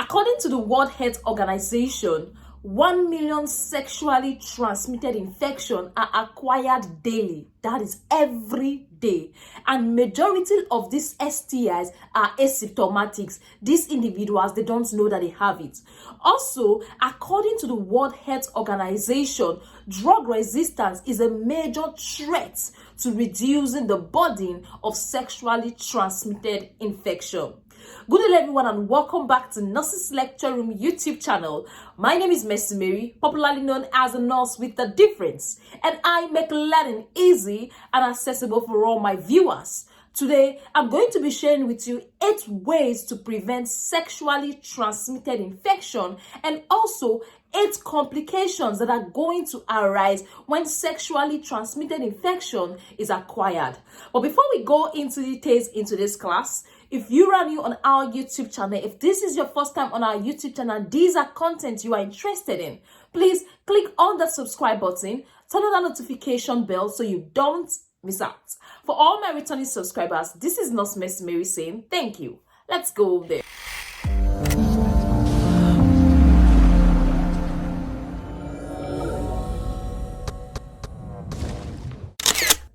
According to the World Health Organization, 1 million sexually transmitted infections are acquired daily. That is every day. And majority of these STIs are asymptomatic. These individuals, they don't know that they have it. Also, according to the World Health Organization, drug resistance is a major threat to reducing the burden of sexually transmitted infection. Good day everyone, and welcome back to Nurses Lecture Room YouTube channel. My name is Mercy Mary, popularly known as a nurse with a difference, and I make learning easy and accessible for all my viewers. Today, I'm going to be sharing with you 8 ways to prevent sexually transmitted infection and also 8 complications that are going to arise when sexually transmitted infection is acquired. But before we go into details into this class, if you are new on our YouTube channel, if this is your first time on our YouTube channel, these are content you are interested in, please click on the subscribe button, turn on the notification bell so you don't miss out. For all my returning subscribers, this is Nurse Mercy Mary saying thank you. Let's go there.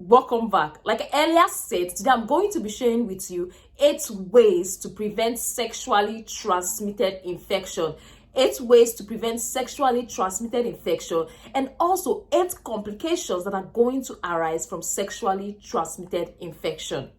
Welcome back. Like I earlier said, today I'm going to be sharing with you 8 ways to prevent sexually transmitted infection. 8 ways to prevent sexually transmitted infection and also 8 complications that are going to arise from sexually transmitted infection.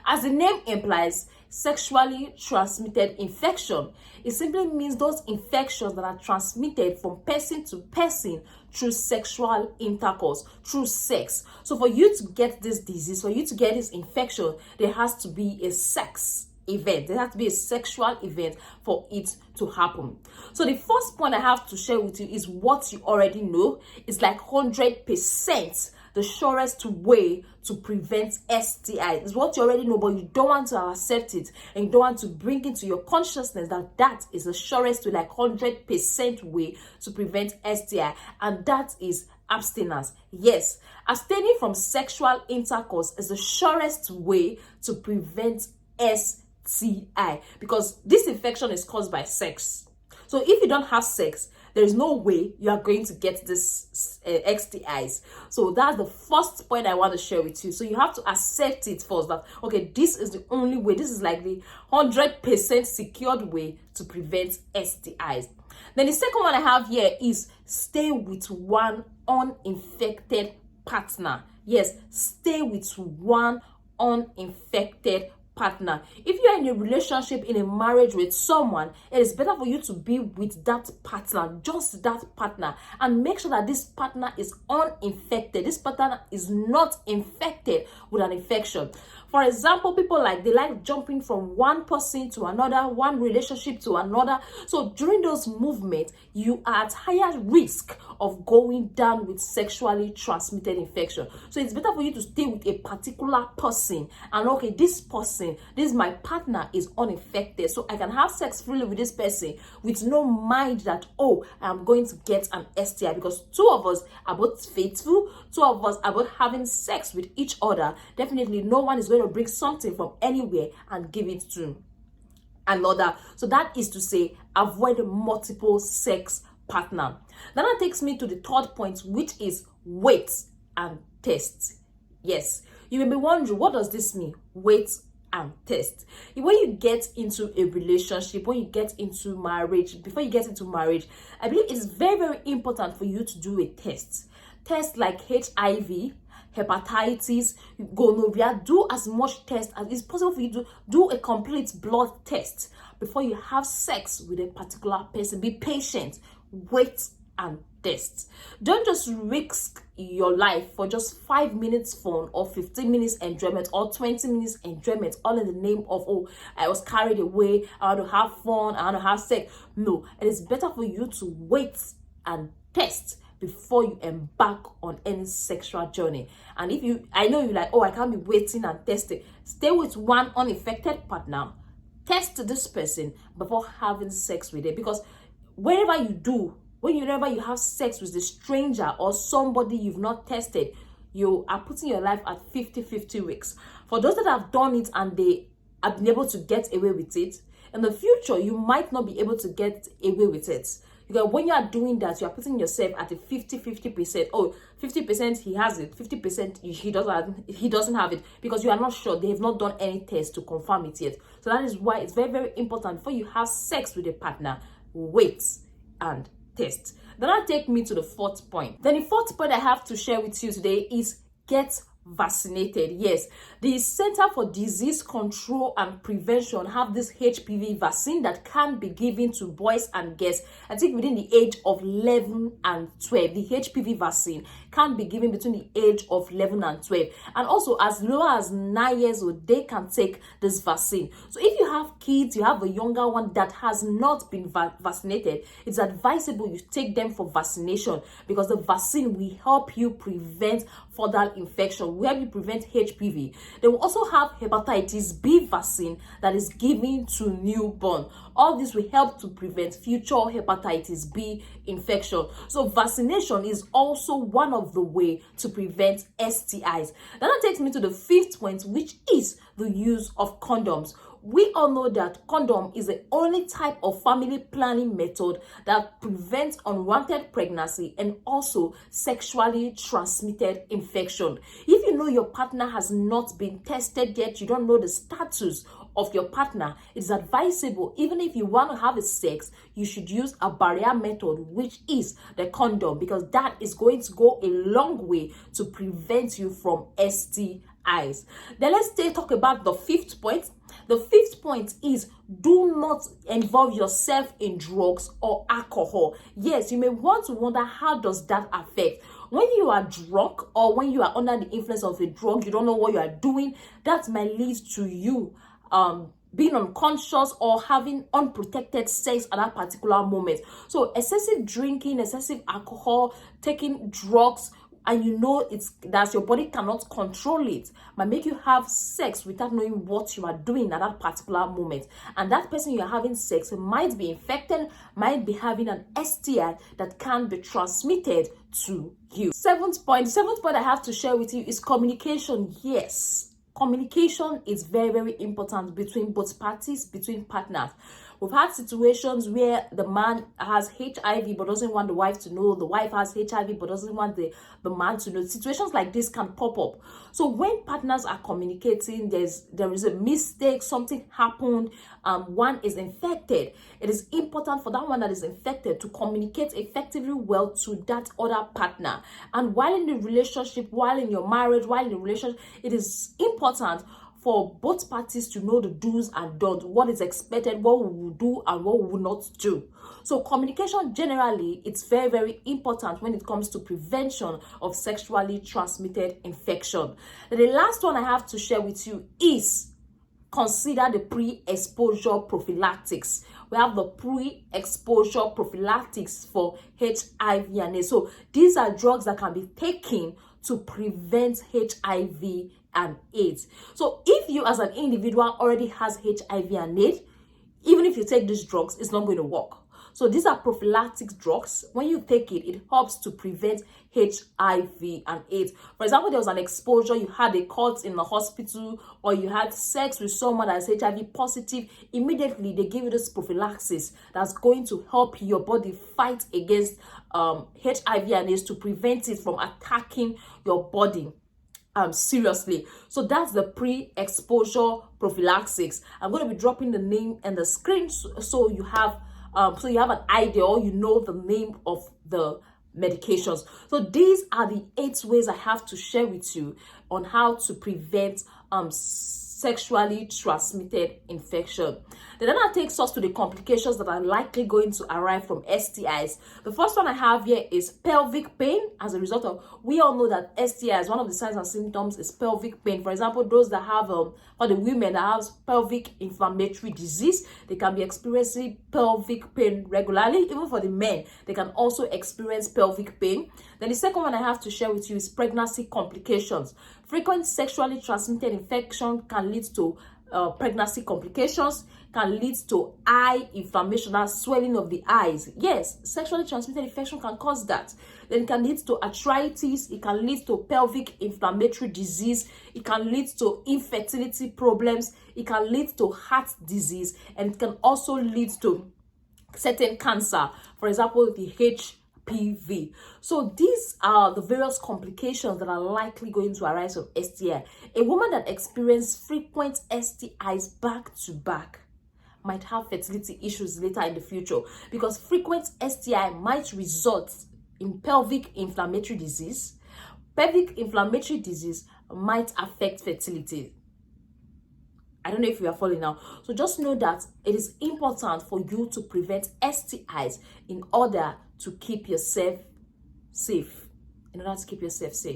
As the name implies, sexually transmitted infection, it simply means those infections that are transmitted from person to person through sexual intercourse, through sex. So for you to get this disease, for you to get this infection, there has to be a sex event. There has to be a sexual event for it to happen. So the first point I have to share with you is what you already know. It's like 100% the surest way to prevent STI. It's what you already know, but you don't want to accept it and you don't want to bring into your consciousness that that is the surest way, like 100% way to prevent STI, and that is abstinence. Yes, abstaining from sexual intercourse is the surest way to prevent STI, because this infection is caused by sex. So if you don't have sex, there is no way you are going to get this STIs. So that's the first point I want to share with you. So you have to accept it first, that okay, this is the only way, this is like the 100% secured way to prevent STIs. Then the second one I have here is stay with one uninfected partner. Yes, stay with one uninfected partner. If you are in a relationship, in a marriage with someone, it is better for you to be with that partner, just that partner, and make sure that this partner is uninfected. This partner is not infected with an infection. For example, people they like jumping from one person to another, one relationship to another. So during those movements, you are at higher risk of going down with sexually transmitted infection. So it's better for you to stay with a particular person and okay, this person, this my partner is uninfected, so I can have sex freely with this person with no mind that oh, I'm going to get an STI, because 2 of us are both faithful, 2 of us are both having sex with each other. Definitely no one is going to bring something from anywhere and give it to another. So that is to say, avoid multiple sex partner. Then that takes me to the third point, which is wait and test. Yes, you may be wondering, what does this mean? Wait and test. When you get into a relationship, when you get into marriage, before you get into marriage, I believe it's very, very important for you to do a test. Tests like HIV, hepatitis, gonorrhea. Do as much test as is possible for you to do a complete blood test before you have sex with a particular person. Be patient, wait and test. Don't just risk your life for just 5 minutes fun or 15 minutes enjoyment or 20 minutes enjoyment, all in the name of oh, I was carried away, I want to have fun, I want to have sex. No, it is better for you to wait and test before you embark on any sexual journey. And if you, I know you're like, oh, I can't be waiting and testing. Stay with one uninfected partner, test this person before having sex with it, because whenever you have sex with a stranger or somebody you've not tested, you are putting your life at 50-50 weeks. For those that have done it and they have been able to get away with it, in the future you might not be able to get away with it. Because when you are doing that, you are putting yourself at a 50%. Oh, 50% he has it, 50% he doesn't have it, because you are not sure. They have not done any test to confirm it yet. So that is why it's very, very important before you have sex with a partner, wait and test. Then that take me to the fourth point. Then the fourth point I have to share with you today is get vaccinated. Yes, the Center for Disease Control and Prevention have this HPV vaccine that can be given to boys and girls, I think within the age of 11 and 12. The HPV vaccine can be given between the age of 11 and 12, and also as low as 9 years old they can take this vaccine. So if you have kids, you have a younger one that has not been vaccinated, it's advisable you take them for vaccination, because the vaccine will help you prevent further infection, will help you prevent HPV. They will also have hepatitis B vaccine that is given to newborn. All this will help to prevent future hepatitis B infection. So vaccination is also one of the way to prevent STIs. Then that takes me to the fifth point, which is the use of condoms. We all know that condom is the only type of family planning method that prevents unwanted pregnancy and also sexually transmitted infection. If you know your partner has not been tested yet, you don't know the status of your partner, it's advisable, even if you want to have a sex, you should use a barrier method, which is the condom, because that is going to go a long way to prevent you from STIs. Then let's talk about the fifth point. The fifth point is do not involve yourself in drugs or alcohol. Yes, you may want to wonder, how does that affect? When you are drunk or when you are under the influence of a drug, you don't know what you are doing, that might lead to you being unconscious or having unprotected sex at that particular moment. So excessive drinking, excessive alcohol, taking drugs, and you know it's that your body cannot control it, might make you have sex without knowing what you are doing at that particular moment. And that person you are having sex with might be infected, might be having an STI that can be transmitted to you. Seventh point I have to share with you is communication. Yes, communication is very, very important between both parties, between partners. We've had situations where the man has HIV but doesn't want the wife to know. The wife has HIV but doesn't want the man to know. Situations like this can pop up. So when partners are communicating, there is a mistake, something happened, one is infected. It is important for that one that is infected to communicate effectively well to that other partner. And while in the relationship, while in your marriage, while in the relationship, it is important for both parties to know the do's and don'ts, what is expected, what we will do and what we will not do. So communication generally, it's very, very important when it comes to prevention of sexually transmitted infection. And the last one I have to share with you is consider the pre-exposure prophylactics. We have the pre-exposure prophylactics for HIV and AIDS. So these are drugs that can be taken to prevent HIV and AIDS. So if you as an individual already has HIV and AIDS, even if you take these drugs, it's not going to work. So these are prophylactic drugs. When you take it, it helps to prevent HIV and AIDS. For example, there was an exposure, you had a cut in the hospital, or you had sex with someone that is HIV positive. Immediately, they give you this prophylaxis that's going to help your body fight against HIV and AIDS to prevent it from attacking your body seriously. So that's the pre-exposure prophylaxis. I'm going to be dropping the name and the screen so you have an idea, or you know the name of the medications. So these are the 8 ways I have to share with you on how to prevent sexually transmitted infection. Then that takes us to the complications that are likely going to arrive from STIs. The first one I have here is pelvic pain. As a result of, we all know that STIs, one of the signs and symptoms is pelvic pain. For example, those that have, or the women that have pelvic inflammatory disease, they can be experiencing pelvic pain regularly. Even for the men, they can also experience pelvic pain. Then the second one I have to share with you is pregnancy complications. Frequent sexually transmitted infection can lead to pregnancy complications. can lead to eye inflammation, and swelling of the eyes. Yes, sexually transmitted infection can cause that. Then it can lead to arthritis, it can lead to pelvic inflammatory disease, it can lead to infertility problems, it can lead to heart disease, and it can also lead to certain cancer, for example, the HPV. So these are the various complications that are likely going to arise from STI. A woman that experiences frequent STIs back to back might have fertility issues later in the future, because frequent STI might result in pelvic inflammatory disease. Pelvic inflammatory disease might affect fertility. I don't know if you are following now. So just know that it is important for you to prevent STIs in order to keep yourself safe.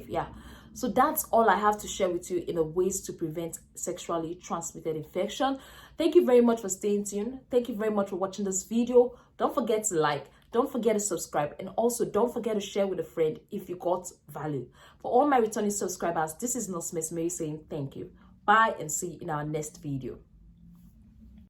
Yeah. So that's all I have to share with you in the ways to prevent sexually transmitted infection. Thank you very much for staying tuned. Thank you very much for watching this video. Don't forget to like, don't forget to subscribe, and also don't forget to share with a friend if you got value. For all my returning subscribers, this is Nurse Miss Mary saying thank you. Bye, and see you in our next video.